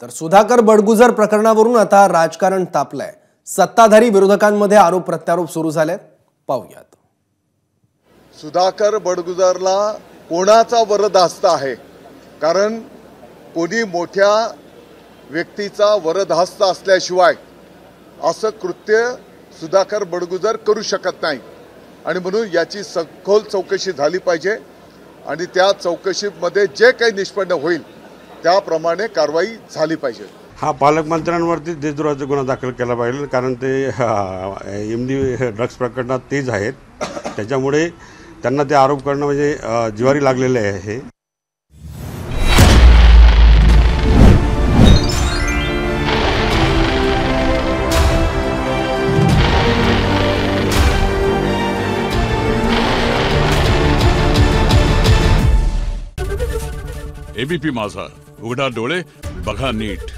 तर सुधाकर बडगुजर प्रकरणावरून आता राजकारण तापलंय। सत्ताधारी विरोधकांमध्ये आरोप प्रत्यारोप सुरू झालेत, पाहूयात। सुधाकर बडगुजरला कोणाचा वरदहस्त आहे? कारण कोणी मोठ्या व्यक्तीचा वरदहस्त असल्याशिवाय असं कृत्य सुधाकर बडगुजर करू शकत नाही आणि म्हणून याची सखोल चौकशी झाली पाहिजे आणि त्या चौकशीमध्ये जे काही निष्पन्न होईल त्याप्रमाणे कारवाई झाली पाहिजे। हा पालकमंत्र्यांवरती देशद्रोहाचा गुन्हा दाखल केला पाहिजे, कारण ते एमडी ड्रग्स प्रकरणात तेच आहेत, त्याच्यामुळे त्यांना ते आरोप करणं म्हणजे जिवारी लागलेले आहे। एबीपी माझा, उघडा डोळे बघा नीट।